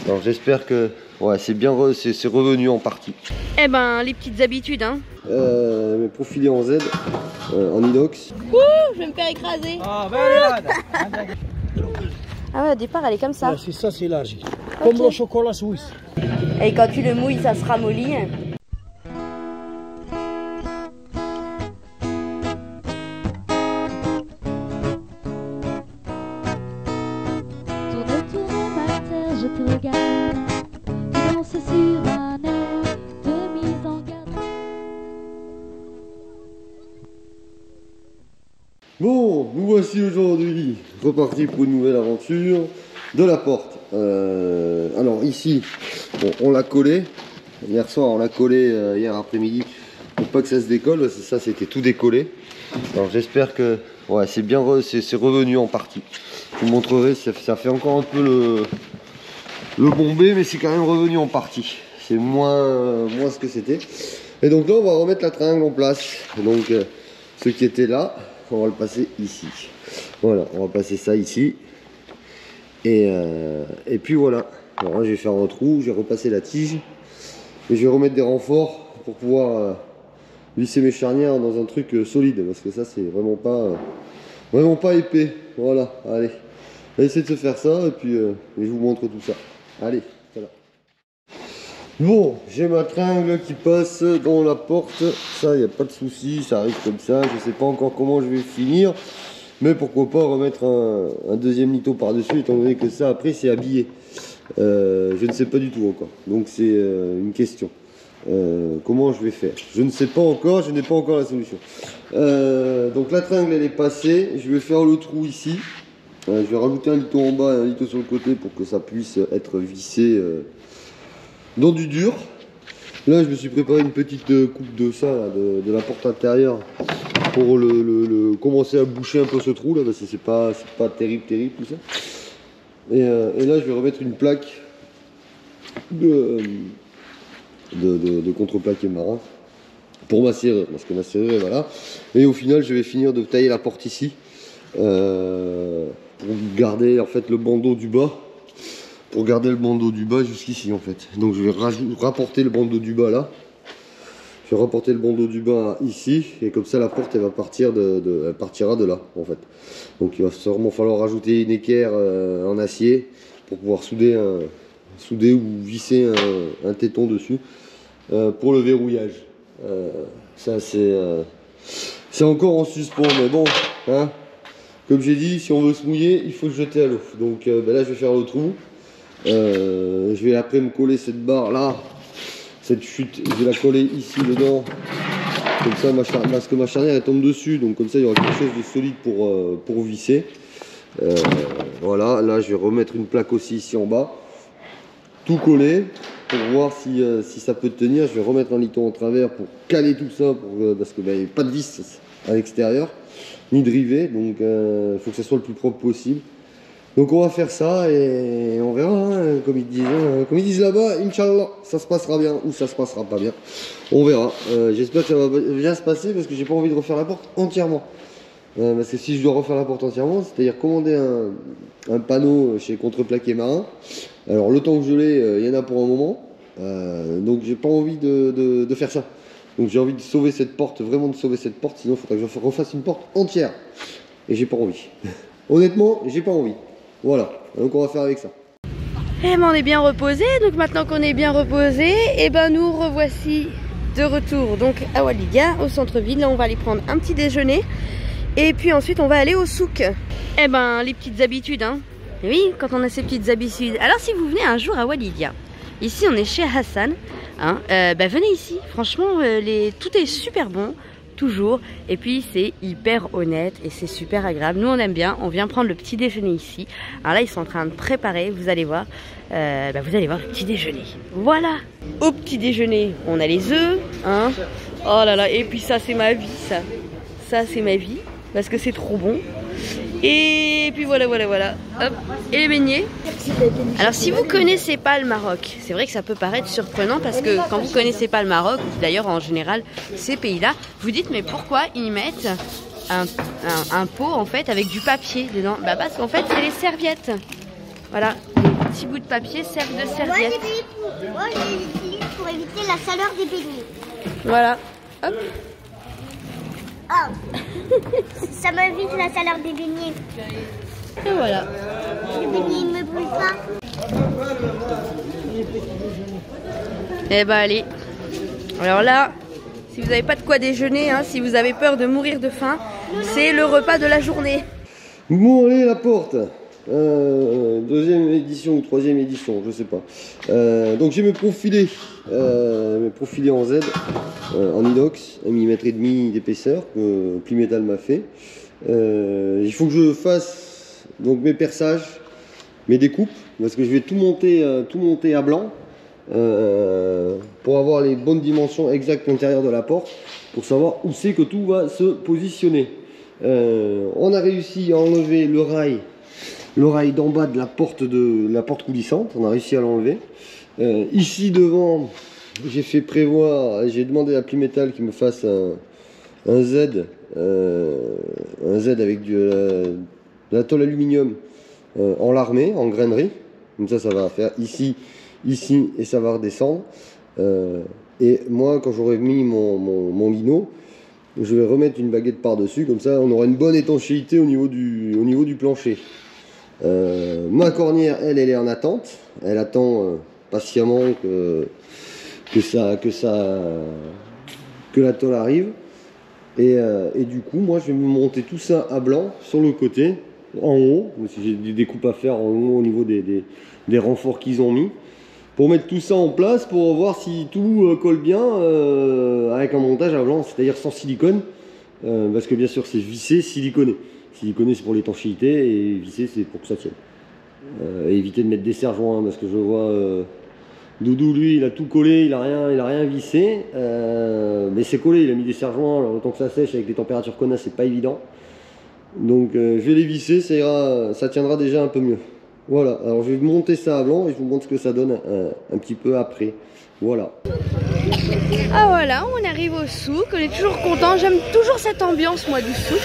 Alors j'espère que ouais, c'est bien c'est revenu en partie. Eh ben, les petites habitudes, hein. Mais profilé en Z, en inox. Ouh, je vais me faire écraser. Ah ouais, au départ, elle est comme ça. Ouais, c'est ça, c'est large. Comme le chocolat suisse. Et quand tu le mouilles, ça se ramollit. Je te regarde, tu danses sur un air de mise en garde. Bon, nous voici aujourd'hui repartis pour une nouvelle aventure de la porte. Alors ici, bon, on l'a collé. Hier soir, on l'a collé hier après-midi pour pas que ça se décolle. Parce que ça, c'était tout décollé. Alors j'espère que ouais, c'est bien c'est revenu en partie. Je vous montrerai, ça fait encore un peu le bombé, mais c'est quand même revenu en partie. C'est moins ce que c'était. Et donc là, on va remettre la triangle en place. Donc ce qui était là, on va le passer ici. Voilà, on va passer ça ici. Et puis voilà. Alors là, je vais faire un trou, je vais repasser la tige. Et je vais remettre des renforts pour pouvoir visser mes charnières dans un truc solide. Parce que ça, c'est vraiment pas épais. Voilà, allez. On va essayer de se faire ça et puis je vous montre tout ça. Allez, voilà. Bon, j'ai ma tringle qui passe dans la porte. Ça, il n'y a pas de souci, ça arrive comme ça. Je sais pas encore comment je vais finir. Mais pourquoi pas remettre un deuxième lito par-dessus, étant donné que ça, après, c'est habillé. Je ne sais pas du tout encore. Donc, c'est une question. Comment je vais faire? Je ne sais pas encore, je n'ai pas encore la solution. Donc, la tringle, elle est passée. Je vais faire le trou ici. Je vais rajouter un lito en bas et un lito sur le côté pour que ça puisse être vissé dans du dur. Là, je me suis préparé une petite coupe de ça, là, de la porte intérieure pour commencer à boucher un peu ce trou là, parce que c'est pas terrible tout ça. Et là, je vais remettre une plaque de contreplaqué marin pour ma serrure, parce que ma serrure est voilà. Et au final, je vais finir de tailler la porte ici. Pour garder en fait le bandeau du bas, jusqu'ici en fait. Donc je vais rapporter le bandeau du bas là, je vais rapporter le bandeau du bas ici, et comme ça la porte elle va partir elle partira de là en fait. Donc il va sûrement falloir rajouter une équerre en acier pour pouvoir souder ou visser un téton dessus pour le verrouillage. Ça c'est encore en suspens, mais bon hein. Comme j'ai dit, si on veut se mouiller, il faut se jeter à l'eau. Donc là, je vais faire le trou. Je vais après me coller cette barre là, cette chute, je vais la coller ici dedans. Comme ça, parce que ma charnière elle tombe dessus. Donc comme ça, il y aura quelque chose de solide pour visser. Voilà, là, je vais remettre une plaque aussi ici en bas. Tout coller pour voir si ça peut tenir. Je vais remettre un liton en travers pour caler tout ça, parce qu'il n'y a pas de vis à l'extérieur. Ni de rivet, donc il faut que ça soit le plus propre possible. Donc on va faire ça et on verra, hein, comme ils disent là-bas, Inch'Allah, ça se passera bien ou ça se passera pas bien. On verra. J'espère que ça va bien se passer parce que j'ai pas envie de refaire la porte entièrement. Parce que si je dois refaire la porte entièrement, c'est-à-dire commander un panneau chez Contreplaqué Marin. Alors le temps que je l'ai, il y en a pour un moment. Donc j'ai pas envie de faire ça. Donc j'ai envie de sauver cette porte, vraiment de sauver cette porte, sinon il faudrait que je refasse une porte entière. Et j'ai pas envie. Honnêtement, j'ai pas envie. Voilà, donc on va faire avec ça. Eh ben on est bien reposé, donc maintenant qu'on est bien reposé, et ben nous revoici de retour donc à Oualidia, au centre-ville. Là on va aller prendre un petit déjeuner, et puis ensuite on va aller au souk. Eh ben les petites habitudes, hein. Et oui, quand on a ces petites habitudes. Alors si vous venez un jour à Oualidia, ici on est chez Hassan, hein, venez ici, franchement tout est super bon, toujours, et puis c'est hyper honnête et c'est super agréable. Nous on aime bien, on vient prendre le petit déjeuner ici. Alors là ils sont en train de préparer, vous allez voir le petit déjeuner. Voilà, au petit déjeuner on a les œufs, hein. Oh là là, et puis ça c'est ma vie, ça c'est ma vie, parce que c'est trop bon. Et puis voilà, hop, et les beignets. Alors si vous connaissez pas le Maroc, c'est vrai que ça peut paraître surprenant parce que quand vous connaissez pas le Maroc, d'ailleurs en général ces pays-là, vous dites mais pourquoi ils mettent un pot en fait avec du papier dedans? Bah parce qu'en fait c'est les serviettes. Voilà, petits bouts de papier servent de Moi, serviette. moi, je les utilise pour éviter la chaleur des beignets. Voilà. Hop. Ah, ça m'évite la chaleur des beignets. Et voilà. Les beignets ne me brûlent pas. Eh ben allez. Alors là, si vous n'avez pas de quoi déjeuner, hein, si vous avez peur de mourir de faim, c'est le repas de la journée. Bon, allez, la porte. Deuxième édition ou troisième édition, je sais pas. Donc j'ai mes profilés en Z, en inox, 1,5 mm d'épaisseur que Plimetal m'a fait. Il faut que je fasse donc mes perçages, mes découpes, parce que je vais tout monter à blanc pour avoir les bonnes dimensions exactes à l'intérieur de la porte, pour savoir où c'est que tout va se positionner. On a réussi à enlever le rail d'en bas de la porte coulissante, on a réussi à l'enlever. Ici devant, j'ai demandé à Plimetal qu'il me fasse un Z avec de la tôle aluminium en larmé, en grainerie. Comme ça va faire ici et ça va redescendre. Et moi, quand j'aurai mis mon lino, je vais remettre une baguette par-dessus, comme ça on aura une bonne étanchéité au niveau du plancher. Ma cornière, elle est en attente. Elle attend patiemment que la tôle arrive. Et du coup, moi, je vais me monter tout ça à blanc sur le côté, en haut. Si j'ai des découpes à faire en haut au niveau des renforts qu'ils ont mis, pour mettre tout ça en place, pour voir si tout colle bien avec un montage à blanc, c'est-à-dire sans silicone, parce que bien sûr c'est vissé, siliconé. Siliconé c'est pour l'étanchéité et vissé c'est pour que ça tienne. Éviter de mettre des serre-joints, parce que je vois Doudou, lui, il a tout collé, il a rien vissé, mais c'est collé, il a mis des serre-joints, alors le temps que ça sèche avec les températures qu'on a, c'est pas évident. Donc je vais les visser, ça tiendra déjà un peu mieux. Voilà, alors je vais monter ça à blanc et je vous montre ce que ça donne un petit peu après. Voilà. Ah voilà, on arrive au souk, on est toujours content. J'aime toujours cette ambiance moi du souk.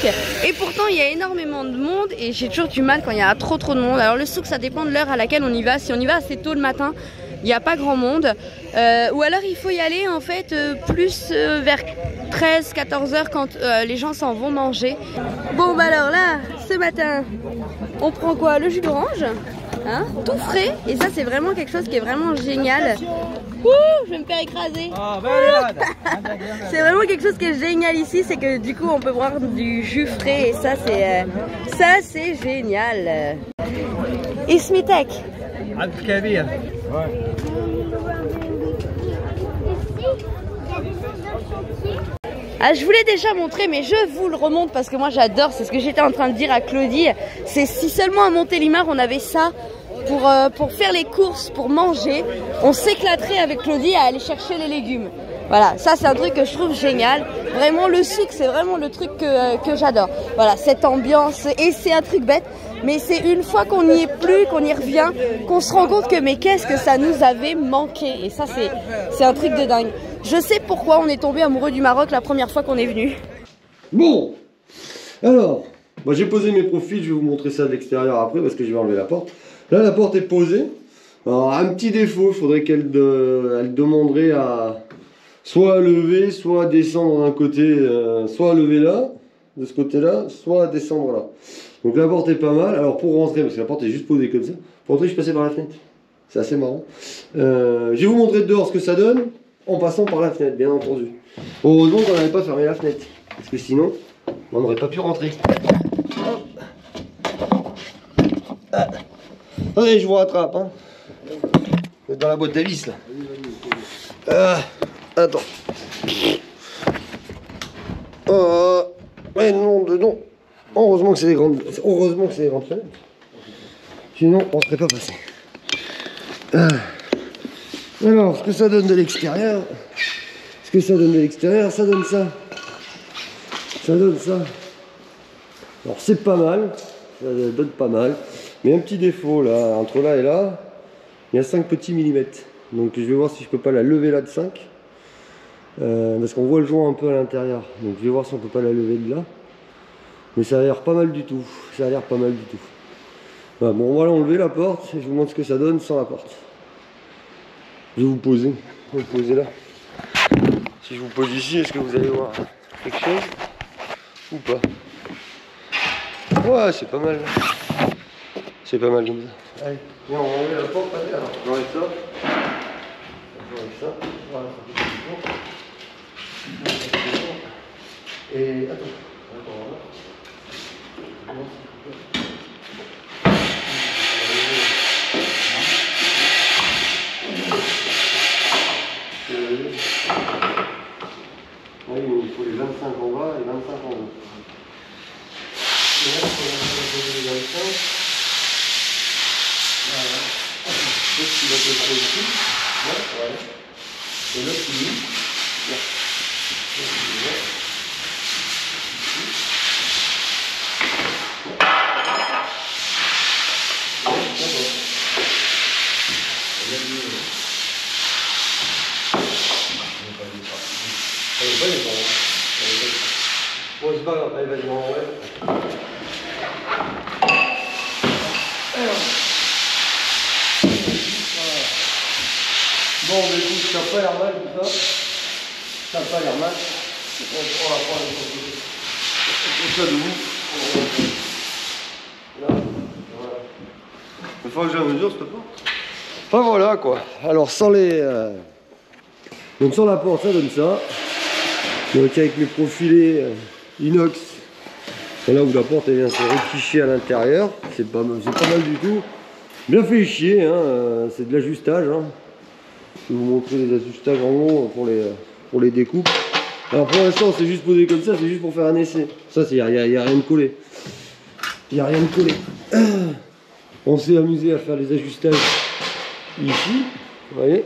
Et pourtant il y a énormément de monde et j'ai toujours du mal quand il y a trop de monde. Alors le souk ça dépend de l'heure à laquelle on y va. Si on y va assez tôt le matin, il n'y a pas grand monde. Ou alors il faut y aller en fait plus vers 13-14 heures quand les gens s'en vont manger. Bon bah alors là, ce matin, on prend quoi? Le jus d'orange, hein, tout frais. Et ça c'est vraiment quelque chose qui est vraiment génial. Ouh, je vais me faire écraser. C'est vraiment quelque chose qui est génial ici, c'est que du coup on peut boire du jus frais et ça c'est génial. Ismitek. Ah, je voulais déjà montrer, mais je vous le remonte parce que moi j'adore, c'est ce que j'étais en train de dire à Claudie. C'est si seulement à Montélimar on avait ça pour faire les courses, pour manger, on s'éclaterait avec Claudie à aller chercher les légumes. Voilà, ça c'est un truc que je trouve génial. Vraiment le souk c'est vraiment le truc que j'adore. Voilà, cette ambiance, et c'est un truc bête, mais c'est une fois qu'on n'y est plus, qu'on y revient, qu'on se rend compte que mais qu'est-ce que ça nous avait manqué. Et ça c'est un truc de dingue. Je sais pourquoi on est tombé amoureux du Maroc la première fois qu'on est venu. Bon, alors, bah, j'ai posé mes profils, je vais vous montrer ça de l'extérieur après parce que je vais enlever la porte. Là la porte est posée. Alors un petit défaut, il faudrait elle demanderait à soit lever, soit descendre d'un côté, soit lever là, de ce côté-là, soit descendre là. Donc la porte est pas mal. Alors pour rentrer, parce que la porte est juste posée comme ça, pour rentrer je suis passé par la fenêtre. C'est assez marrant. Je vais vous montrer dehors ce que ça donne en passant par la fenêtre, bien entendu. Heureusement qu'on n'avait pas fermé la fenêtre, parce que sinon on n'aurait pas pu rentrer. Allez, je vous rattrape. Hein. Vous êtes dans la boîte à vis là. Attends. Ouais, non, dedans. Heureusement que c'est des grandes. Heureusement que c'est des grandes fenêtres. Sinon, on ne serait pas passé. Alors, ce que ça donne de l'extérieur. Ça donne ça. Ça donne ça. Alors, c'est pas mal. Ça donne pas mal. Mais un petit défaut là, entre là et là, il y a 5 petits millimètres. Donc je vais voir si je peux pas la lever là de 5. Parce qu'on voit le joint un peu à l'intérieur. Donc je vais voir si on peut pas la lever de là. Mais ça a l'air pas mal du tout. Voilà, bon, on va l'enlever la porte et je vous montre ce que ça donne sans la porte. Je vais vous poser. Vous posez là. Si je vous pose ici, est-ce que vous allez voir quelque chose ou pas? Ouais, c'est pas mal. C'est pas mal comme ça. Allez, viens, on va enlever la porte. Allez, alors, j'enlève ça. J'enlève ça. Voilà, ça fait bon. Et attends. Oui, il faut les 25 en bas et 25 en haut. Et là, il faut les 25. Voilà. L'autre qui va être ici. Là, voilà. Et l'autre qui est là. Bon, c'est pas grave, allez, vas-y, on enlève. Bon, mais écoute, ça n'a pas l'air mal tout ça. Ça n'a pas l'air mal. On va prendre ça de vous. Là, voilà. Il faut que je la mesure, cette porte. Enfin voilà quoi. Alors sans les. Donc sans la porte, ça donne ça. Donc avec mes profilés inox, là où la porte elle vient se recticher à l'intérieur, c'est pas mal du tout. Bien fait chier, hein, c'est de l'ajustage. Hein. Je vais vous montrer les ajustages en haut pour les découpes. Alors pour l'instant c'est juste posé comme ça, c'est juste pour faire un essai. Ça il n'y a rien de collé. Il n'y a rien de collé. On s'est amusé à faire les ajustages ici, vous voyez.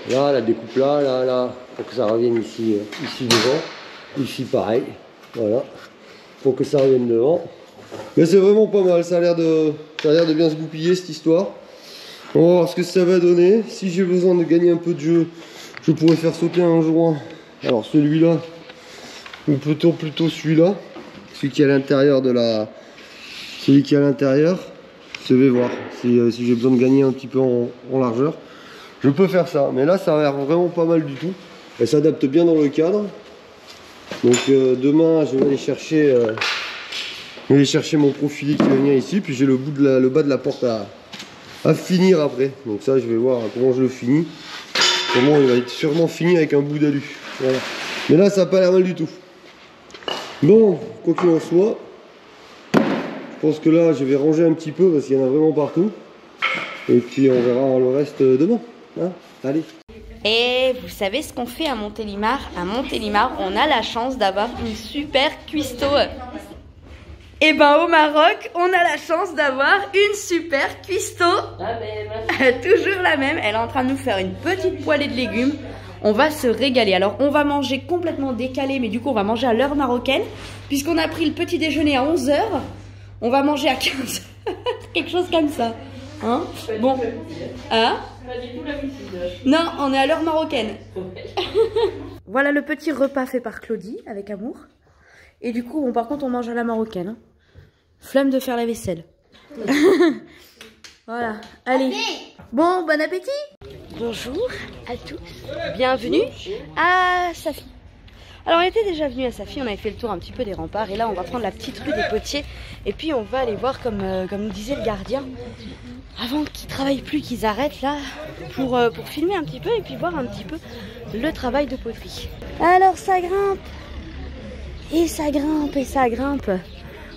Là, la découpe là, pour que ça revienne ici devant. Ici pareil, voilà. Pour que ça revienne devant. Mais c'est vraiment pas mal, ça a l'air de bien se goupiller cette histoire. On va voir ce que ça va donner. Si j'ai besoin de gagner un peu de jeu, je pourrais faire sauter un joint. Alors celui-là, ou plutôt celui-là. Celui qui est à l'intérieur de la... Celui qui est à l'intérieur. Je vais voir si j'ai besoin de gagner un petit peu en largeur. Je peux faire ça, mais là ça a l'air vraiment pas mal du tout. Elle s'adapte bien dans le cadre. Donc demain je vais aller chercher mon profilé qui va venir ici. Puis j'ai le bas de la porte à finir après. Donc ça je vais voir comment je le finis. Comment il va être sûrement fini avec un bout d'alu. Voilà. Mais là ça n'a pas l'air mal du tout. Bon, quoi qu'il en soit, je pense que là je vais ranger un petit peu parce qu'il y en a vraiment partout. Et puis on verra le reste demain. Hein, allez. Et vous savez ce qu'on fait à Montélimar? À Montélimar, on a la chance d'avoir une super cuistot. Et ben au Maroc, on a la chance d'avoir une super cuistot. Toujours la même. Elle est en train de nous faire une petite poêlée de légumes. On va se régaler. Alors on va manger complètement décalé, mais du coup on va manger à l'heure marocaine. Puisqu'on a pris le petit déjeuner à 11 h, on va manger à 15 h. Quelque chose comme ça. Hein? Bon. Hein? Non, on est à l'heure marocaine. Voilà le petit repas fait par Claudie, avec amour. Et du coup, bon, par contre, on mange à la marocaine. Hein. Flemme de faire la vaisselle. Voilà, allez. Bon, bon appétit. Bonjour à tous. Bienvenue à Safi. Alors, on était déjà venu à Safi, on avait fait le tour un petit peu des remparts. Et là, on va prendre la petite rue des Potiers. Et puis, on va aller voir, comme nous disait le gardien, avant qu'ils travaillent plus, qu'ils arrêtent là, pour filmer un petit peu et puis voir un petit peu le travail de poterie. Alors, ça grimpe. Et ça grimpe, et ça grimpe.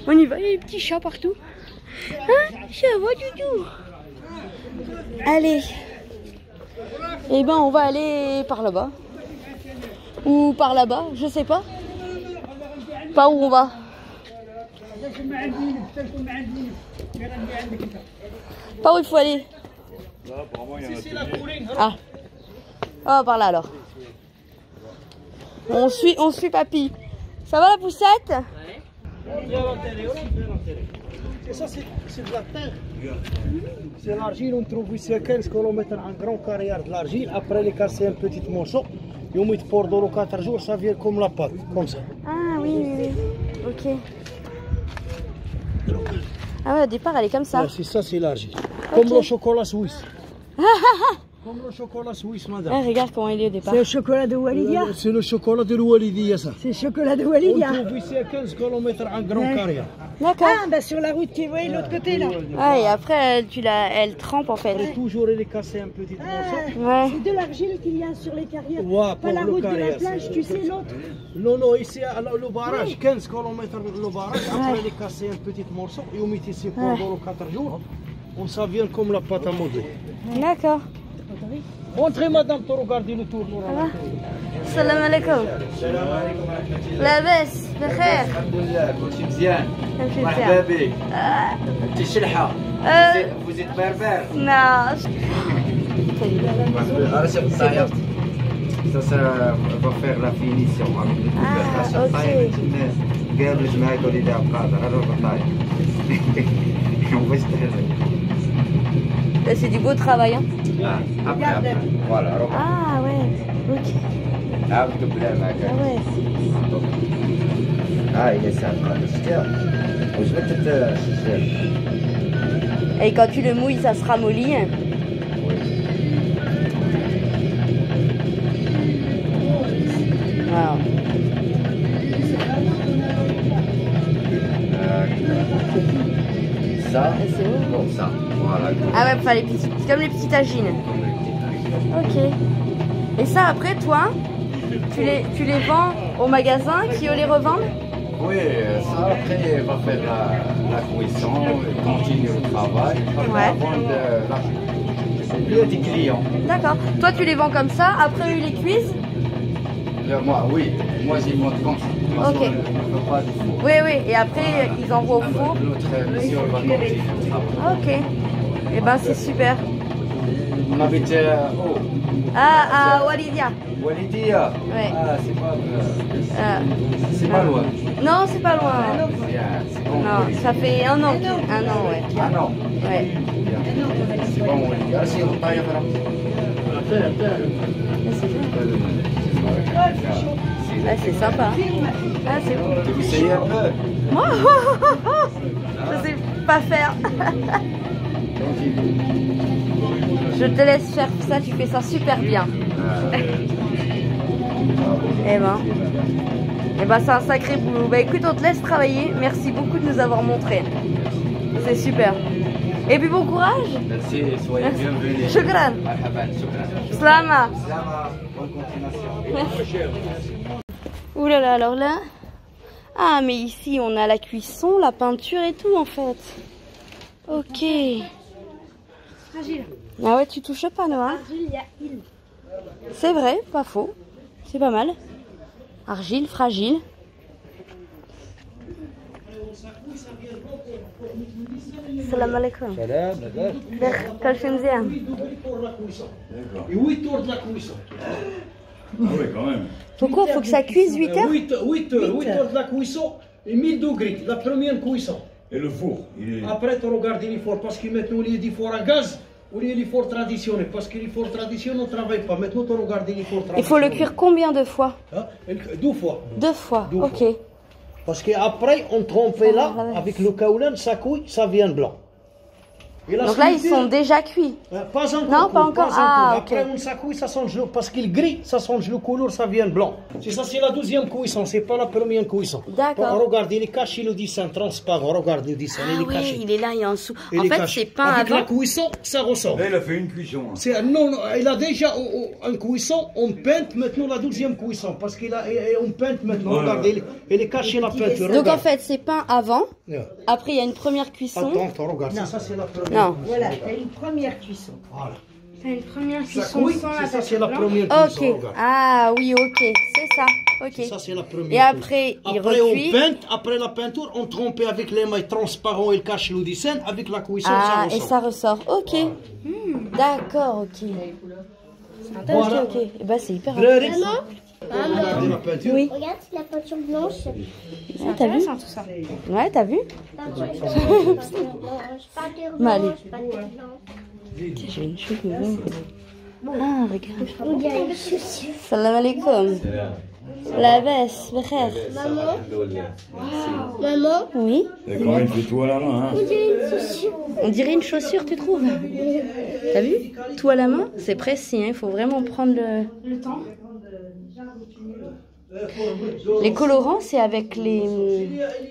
On y va, il y a des petits chats partout. Hein? Ça va du tout. Allez. Eh ben, on va aller par là-bas. Ou par là-bas, je sais pas. Pas où on va. Pas où il faut aller. Ah. Ah, par là alors. On suit papy. Ça va la poussette? Et ça, c'est de la terre. C'est l'argile, on trouve ici à 15 km un grand carrière de l'argile. Après, les casser un petit morceau. Et on met pour dans le 4 jours, ça vient comme la pâte, comme ça. Ah oui, oui, oui. Ok. Ah ouais, au départ, elle est comme ça. C'est ça, c'est l'argile. Comme le chocolat suisse. Comme le chocolat suisse, madame. Ah, regarde comment il est au départ. C'est le chocolat de Walidia. C'est le chocolat de l'Oualidia, ça. C'est le chocolat de On Walidia. trouve ici à 15 km en Grand Carrière. D'accord. Ah, bah sur la route qui est de l'autre côté là. Ah, et après, elle trempe en fait. Et toujours, elle est cassée un petit morceau. Ouais. C'est de l'argile qu'il y a sur les carrières. Ouais, Pas la pour le route de la carrière, plage, c'est- tu sais l'autre. Non, non, ici, le barrage, 15 km le barrage. Après, elle est cassée un petit morceau. Et on met ici pendant 4 jours. On ça vient comme la pâte à modeler. D'accord. Montrez, madame, pour regarder le tour. Salam alaikum. لاباس بخير. الحمد لله كلشي مزيان. كلشي مرحبا مزيان. بك. انت شلحه. Vous êtes berbère. Non. رشا بالطاير. Ça va faire la finition avec le Ah, رشا بالطاير الناس قابلت معاك وليدي عبد القادر هذا بالطاير. واش تحرك؟ C'est du beau travail. Hein. Après. Voilà, روح. Ah ouais. Ok. عاود قبلها معاك. Ah ouais. إلى ساعة شتيها. وجبت الشجر. Et quand tu le mouilles, ça se ramollit. Hein. Wow. Ça, C'est beau. bon ça. Voilà. Ah ouais, enfin, c'est comme les petites tagines. Ok. Et ça, après, toi, tu les vends au magasin qui eux les revendent? Oui, ça après va faire la cuisson, continuer le travail, Ouais. vendre la des clients. D'accord. Toi, tu les vends comme ça, après eux, ils les cuisent? Moi, oui, moi j'y vends comme ça. Moi, Ok. je ne veux pas du four. Oui, oui. Et après, ils envoient au four? L'autre monsieur va continuer le travail. Ok. Eh ben, c'est super. On habite où? Ah, à Walidia. Walidia. Ouais. Ah, Euh, c'est pas loin. non, c'est pas loin. C'est bon. Non, ça fait un an. Un an, ouais. Ah non. Ouais. C'est bon, Walidia. Ah, c'est bon, pas y avoir. Ah, c'est sympa. Ah, c'est bon. Vous essayez un peu? Moi, je sais pas faire. Je te laisse faire ça, tu fais ça super bien. Eh ben, c'est un sacré boulot. Bah écoute, on te laisse travailler. Merci beaucoup de nous avoir montré. C'est super. Et puis bon courage. Merci, soyez bienvenus. Shukran. Marhaban, shukran. Slama. Salama, bonne continuation. Ouh là là, alors là. Ah, mais ici, on a la cuisson, la peinture et tout en fait. Ok. Ah ouais, tu touches pas, Noah? C'est vrai, pas faux. C'est pas mal. Argile, fragile. Salam alaikum. Salam, Quel film c'est? 8 heures de la cuisson. Ah oui, quand même. Pourquoi? Faut que ça cuise 8 heures? 8 heures de la cuisson et 1000 degrés, la première cuisson. Et le four, il est... Après, tu regardes les fours, parce que maintenant, il y a des fours à gaz, ou il y a des fours traditionnels. Parce que les fours traditionnels, on ne travaille pas. Maintenant, tu regardes les fours traditionnels. Il faut le cuire combien de fois? Hein? 2 fois. 2 fois, Deux ok. fois. Parce qu'après, on trempe là, Ah, ouais. avec le kaoulan, ça couille, ça vient blanc. Et la Donc là, ils sculpture, sont déjà cuits. Pas encore. Non, pas encore. Ah, ok. Après, on s'accouille, ça change le... Parce qu'il gris, ça change le couleur, ça vient blanc. C'est ça, c'est la deuxième cuisson, c'est pas la première cuisson. D'accord. Regarde, il est caché le dessin transparent. Regarde le dessin, Ah il est oui, caché. il est là et en dessous. Il En est fait, caché. c'est peint Avec la avant. cuisson, ça ressort. Là, il a fait une cuisson. Hein. Non, il a déjà un cuisson, on peinte maintenant la deuxième cuisson. Parce qu'il a on peinte maintenant. Ouais. Regarde, il est caché la peinture. Donc en regarde. fait, c'est peint avant. Yeah. Après, il y a une première cuisson. Attends, regarde. Ça, c'est la première. Non. Voilà, t'as une première cuisson. Voilà. C'est une première Ça cuisson couille, sans c'est la ça, c'est peinture la blanche. première Ok. cuisson. Regarde. Ah oui, ok. C'est ça. Ok. Ça, c'est la première. Et après, il Après, on recuit. peint, après la peinture, on trempe avec les mailles transparents et le cache le dessin. Avec la cuisson, Ah, ça et ressort. ça ressort. Ok. D'accord, ok. Voilà. Ok, ok. Et bah, c'est hyper Drari. intéressant. Regardez la peinture. Oui. Regarde, c'est la peinture blanche. Ouais, t'as vu? Ouais, t'as vu? Peinture Mais allez. blanche, peinture blanche. J'ai une chute, mais bon. Ah, regarde. On dirait une chaussure. Salam alaikum. La veste, frère. Maman, Oui. C'est quand même fait tout à la main. Hein. on dirait une chaussure. On dirait une chaussure, tu trouves? T'as vu? Tout à la main, c'est précis, hein. Il faut vraiment prendre le temps. Les colorants, c'est avec les...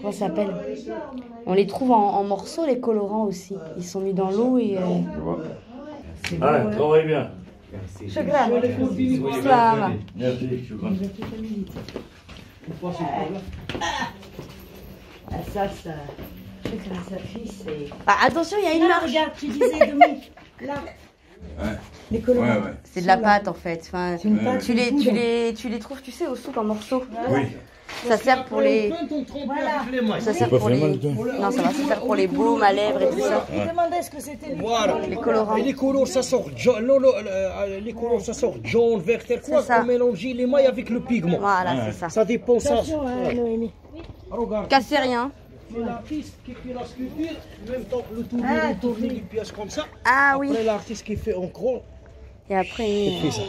Comment ça s'appelle? On les trouve en morceaux, les colorants aussi. Ils sont mis dans l'eau et... Allez, travaille bien. Shukran. Salam. Merci, shukran. Ah, attention, il y a une marche. Regarde, tu disais Dominique. Là. Les colorants. Ouais, ouais. C'est de la pâte en fait. Enfin, C'est une pâte. tu les trouves, tu sais, au souk en morceaux. Oui. Ça sert pour les... Voilà. Ça sert pour les... Non, ça va se faire pour les baumes à lèvres et tout ça. Il demandait ce que c'était. Voilà. Les colorants. Et les couleurs, ça sort jaune, les couleurs, ça sort jaune, vert, tel quoi, ça. pour mélanger les mailles avec le pigment. Voilà, c'est ça. Ça dépend, ça. Attention, hein, Noémie. Regarde, Cassez rien. c'est l'artiste qui fait la sculpture, en même temps le tourner les pièces comme ça. Ah oui. Après, l'artiste qui fait en gros, Et après, il fait ça.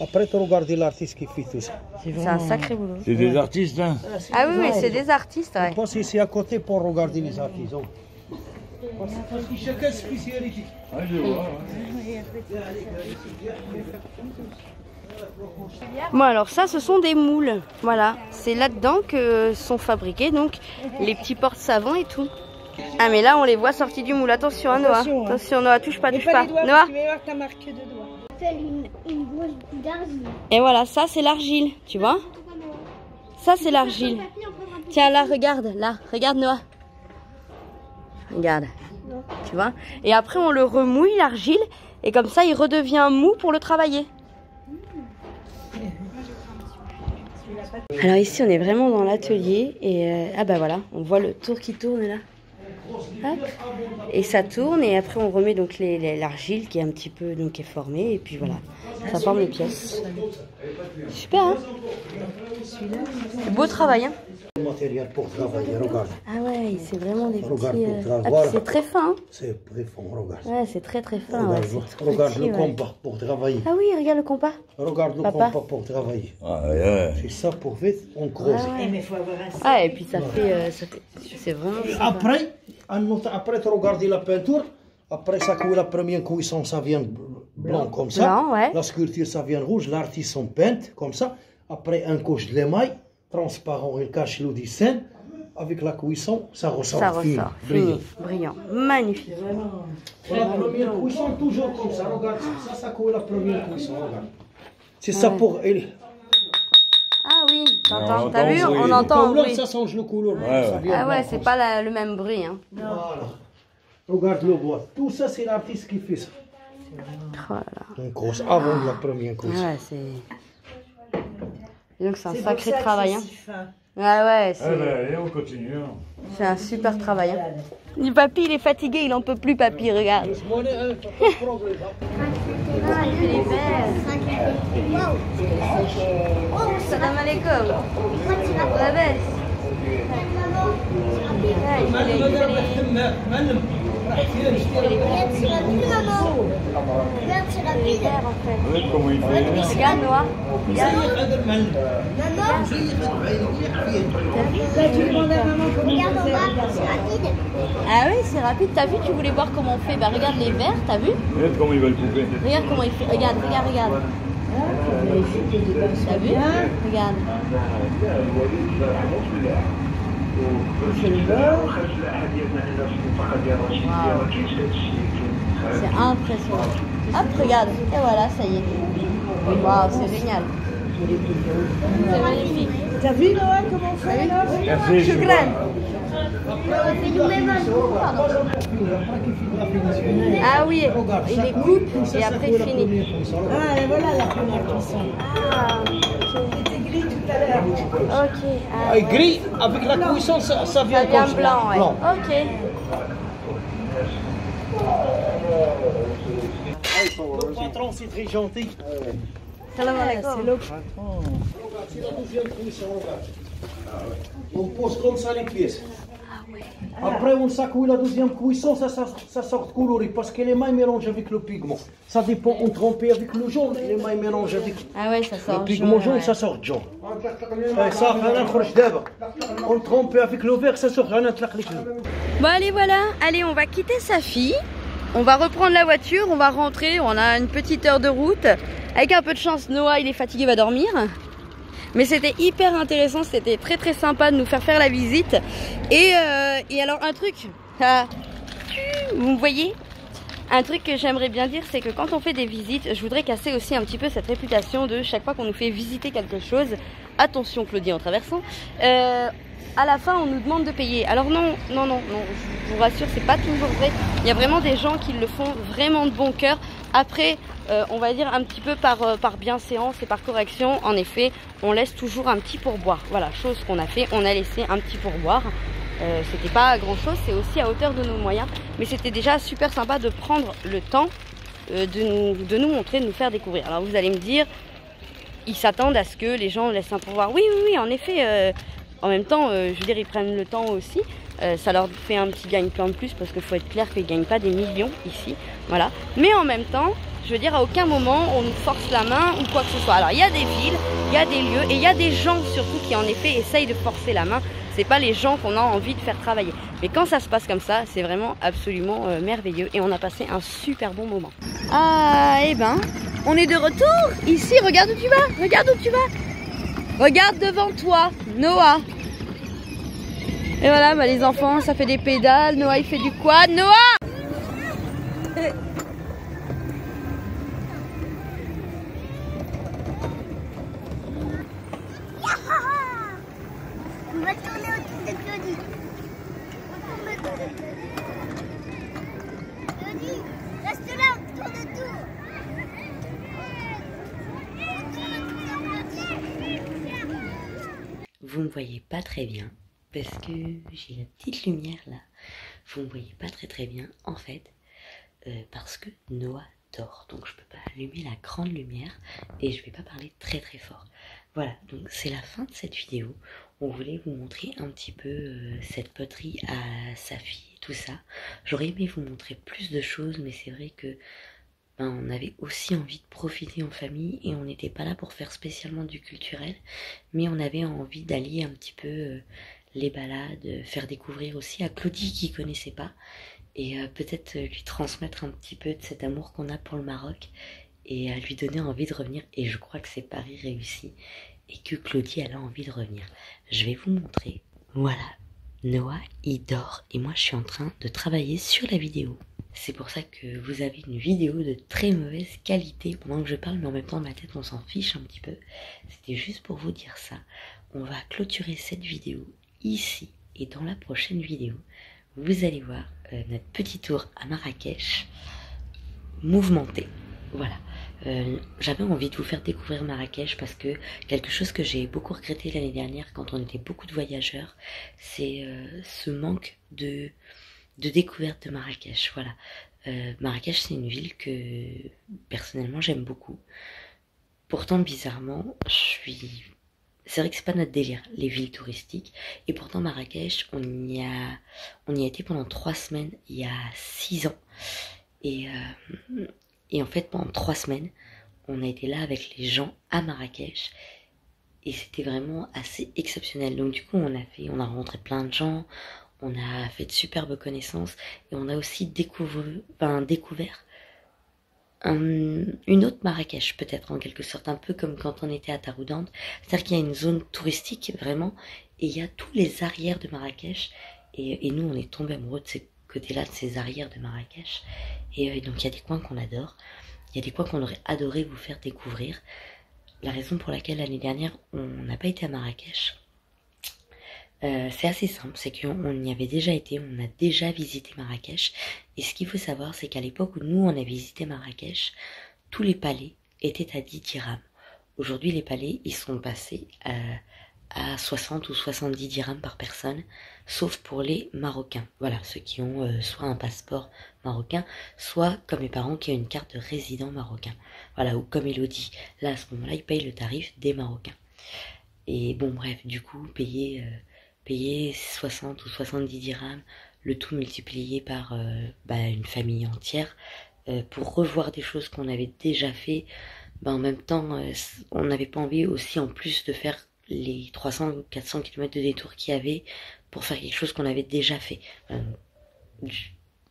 Après, tu regardes l'artiste qui fait tout ça. c'est un sacré boulot. C'est des artistes, hein. Ah oui, oui, c'est des artistes, ouais. Je pense ici à côté pour regarder les artisans. Parce que chacun spécialité. Ouais, je vois. Bon, alors ça, ce sont des moules. Voilà, c'est là-dedans que sont fabriqués donc les petits porte-savons et tout. Ah, mais là, on les voit sortis du moule. Attention, hein, Noah. Attention, hein. Attention, Noah, touche pas, Et touche pas pas. les doigts, Noah. parce que tu vas voir que t'as marqué deux doigts. Telle une grosse boule d'argile. Et voilà, ça, c'est l'argile, tu vois. Ça, c'est l'argile. Tiens, là, regarde, Noah. Regarde, tu vois. Et après, on le remouille, l'argile, et comme ça, il redevient mou pour le travailler. Alors ici, on est vraiment dans l'atelier, et ah bah voilà, on voit le tour qui tourne là. Hop. Et ça tourne, et après, on remet donc l'argile qui est un petit peu donc est formée, et puis voilà, ça forme les pièces. Super, hein? C'est beau travail, hein? Matériel pour travailler, regarde. Ah ouais, c'est vraiment des Regarde petits... pour Ah, travailler. puis c'est très fin, hein? C'est très fin, regarde. Ouais, c'est très très fin. Ouais, Regarde, c'est tout regarde petit, le ouais. compas pour travailler. Ah oui, regarde le compas. Regarde le Papa. compas pour travailler. Ah, ouais. C'est ça pour faire en creuse. Ouais. Mais il faut avoir un Ah, et puis ça fait... c'est vraiment sympa. Après, tu regardes la peinture. Après ça, la première cuisson, ça vient blanc comme ça. Blanc, ouais. La sculpture, ça vient rouge. L'artiste sont peintes comme ça. Après, un couche de l'émail transparent, il cache le dessin. Avec la cuisson, ça ressort. Ça fini, ressort, brillant. fini, brillant, magnifique. La première cuisson, toujours comme ça. Regarde, ça coule la première cuisson. Regarde. C'est ça pour elle. Ah oui, t'entends, On t'as vu, entend, oui. on entend un Couleur, bruit. ça change le couleur. Ouais, Ça ouais. vient Ah ouais, blanc c'est comme pas ça. le même bruit. Hein. Voilà. Regarde le bois. Tout ça, c'est l'artiste qui fait ça. Oh là là. Une grosse avant de la première cuisson. Ouais, c'est... Donc c'est un C'est sacré pour ça travail. que Hein. c'est si fin. Ouais, ouais, Eh ben, allez, on continue. Hein. c'est un super travail. Hein. Dis, papy, il est fatigué, il en peut plus, papy, regarde. Pas de problème. Salam alaikum. La belle. Regarde comment il fait. Regarde, Noah. Regarde. Là, tu demandes à maman comment Regarde en on fait. bas, c'est rapide. Ah oui, c'est rapide. T'as vu, tu voulais voir comment on fait. Bah regarde les verres, t'as vu? Regarde comment il va le couper. Regarde comment il fait. Regarde. T'as vu? Regarde. C'est impressionnant. Hop, regarde. Et voilà, ça y est. Waouh, c'est génial. C'est magnifique. T'as vu Noël comment on fait là? Merci. Shukran. On fait nous-mêmes un jour. Ah oui, il les coupe et après il finit. Ah, et voilà la première cuisson. Ah, C'était gris tout à l'heure. ok. Ah, Et gris, avec la cuisson, ça vient ça vient comme ça. blanc, ouais. Blanc. Ok. Le patron, c'est très gentil. Salam C'est alaikum. l'autre. C'est la deuxième cuisson, regarde. On pose comme ça les pièces. Après, on s'accouille la deuxième cuisson, ça sort coloré parce que les mailles mélangent avec le pigment. Ça dépend, on trempe avec le jaune, les mailles mélangent avec Ah ouais, ça sort le pigment jaune, ouais. ça sort jaune. Ça, on trempe avec le vert, ça sort jaune. Bon allez voilà, allez on va quitter Safi. On va reprendre la voiture, on va rentrer, on a une petite heure de route. Avec un peu de chance, Noah il est fatigué, va dormir. Mais c'était hyper intéressant, c'était très très sympa de nous faire la visite. Et alors un truc, vous me voyez? Un truc que j'aimerais bien dire, c'est que quand on fait des visites, je voudrais casser aussi un petit peu cette réputation de chaque fois qu'on nous fait visiter quelque chose. Attention Claudie en traversant. À la fin on nous demande de payer. Alors non, je vous rassure, c'est pas toujours vrai. Il y a vraiment des gens qui le font vraiment de bon cœur. Après, on va dire un petit peu par bienséance et par correction, en effet, on laisse toujours un petit pourboire. Voilà, chose qu'on a fait, on a laissé un petit pourboire. C'était pas grand chose, c'est aussi à hauteur de nos moyens. Mais c'était déjà super sympa de prendre le temps de nous montrer, de nous faire découvrir. Alors vous allez me dire, ils s'attendent à ce que les gens laissent un pourboire. Oui, en effet. En même temps, je veux dire, ils prennent le temps aussi. Ça leur fait un petit gagne-pain de plus parce qu'il faut être clair qu'ils ne gagnent pas des millions ici. Voilà. Mais en même temps, je veux dire, à aucun moment on nous force la main ou quoi que ce soit. Alors, il y a des villes, il y a des lieux et il y a des gens surtout qui en effet essayent de forcer la main. C'est pas les gens qu'on a envie de faire travailler. Mais quand ça se passe comme ça, c'est vraiment absolument merveilleux. Et on a passé un super bon moment. Ah, eh ben, on est de retour. Ici, regarde où tu vas. Regarde où tu vas. Regarde devant toi, Noah. Et voilà, bah les enfants, ça fait des pédales. Noah, il fait du quad. Noah! On va tourner autour de Claudie. Claudie, reste là, on tourne autour. Vous me voyez pas très bien parce que j'ai la petite lumière là. Vous me voyez pas très bien en fait parce que Noah dort, donc je peux pas allumer la grande lumière et je vais pas parler très fort. Voilà, donc c'est la fin de cette vidéo. On voulait vous montrer un petit peu cette poterie à Safi et tout ça. J'aurais aimé vous montrer plus de choses, mais c'est vrai que on avait aussi envie de profiter en famille et on n'était pas là pour faire spécialement du culturel, mais on avait envie d'allier un petit peu les balades, faire découvrir aussi à Claudie qui connaissait pas et peut-être lui transmettre un petit peu de cet amour qu'on a pour le Maroc et à lui donner envie de revenir. Et je crois que c'est pari réussi et que Claudie elle a envie de revenir. Je vais vous montrer. Voilà, Noah il dort et moi je suis en train de travailler sur la vidéo. C'est pour ça que vous avez une vidéo de très mauvaise qualité pendant que je parle, mais en même temps ma tête on s'en fiche un petit peu. C'était juste pour vous dire ça. On va clôturer cette vidéo ici et dans la prochaine vidéo, vous allez voir notre petit tour à Marrakech mouvementé. Voilà. J'avais envie de vous faire découvrir Marrakech parce que quelque chose que j'ai beaucoup regretté l'année dernière quand on était beaucoup de voyageurs, c'est ce manque de découverte de Marrakech. Voilà. Marrakech c'est une ville que personnellement j'aime beaucoup. Pourtant bizarrement c'est vrai que c'est pas notre délire, les villes touristiques. Et pourtant Marrakech, on y a été pendant 3 semaines il y a 6 ans. Et en fait pendant 3 semaines, on a été là avec les gens à Marrakech. Et c'était vraiment assez exceptionnel. Donc du coup on a rencontré plein de gens. On a fait de superbes connaissances et on a aussi découvert une autre Marrakech, peut-être en quelque sorte, un peu comme quand on était à Taroudante. C'est-à-dire qu'il y a une zone touristique vraiment et il y a tous les arrières de Marrakech et nous on est tombés amoureux de ces côtés-là, de ces arrières de Marrakech. Et donc il y a des coins qu'on adore, il y a des coins qu'on aurait adoré vous faire découvrir. La raison pour laquelle l'année dernière on n'a pas été à Marrakech, c'est assez simple, c'est qu'on y avait déjà été, on a déjà visité Marrakech. Et ce qu'il faut savoir, c'est qu'à l'époque où nous on a visité Marrakech, tous les palais étaient à 10 dirhams. Aujourd'hui les palais, ils sont passés à 60 ou 70 dirhams par personne, sauf pour les Marocains. Voilà, ceux qui ont soit un passeport marocain, soit comme mes parents qui ont une carte de résident marocain. Voilà, ou comme Elodie, là à ce moment-là, ils payent le tarif des Marocains. Et bon bref, du coup, payer payer 60 ou 70 dirhams, le tout multiplié par une famille entière, pour revoir des choses qu'on avait déjà fait. En même temps, on n'avait pas envie aussi en plus de faire les 300 ou 400 km de détour qu'il y avait pour faire quelque chose qu'on avait déjà fait.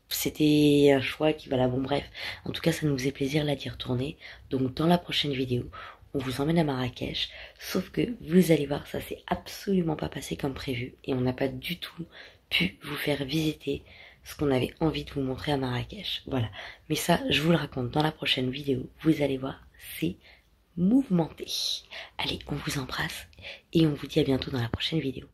C'était un choix qui, voilà, bon bref, en tout cas ça nous faisait plaisir là d'y retourner. Donc dans la prochaine vidéo, on vous emmène à Marrakech, sauf que vous allez voir, ça s'est absolument pas passé comme prévu et on n'a pas du tout pu vous faire visiter ce qu'on avait envie de vous montrer à Marrakech. Voilà, mais ça je vous le raconte dans la prochaine vidéo, vous allez voir, c'est mouvementé. Allez, on vous embrasse et on vous dit à bientôt dans la prochaine vidéo.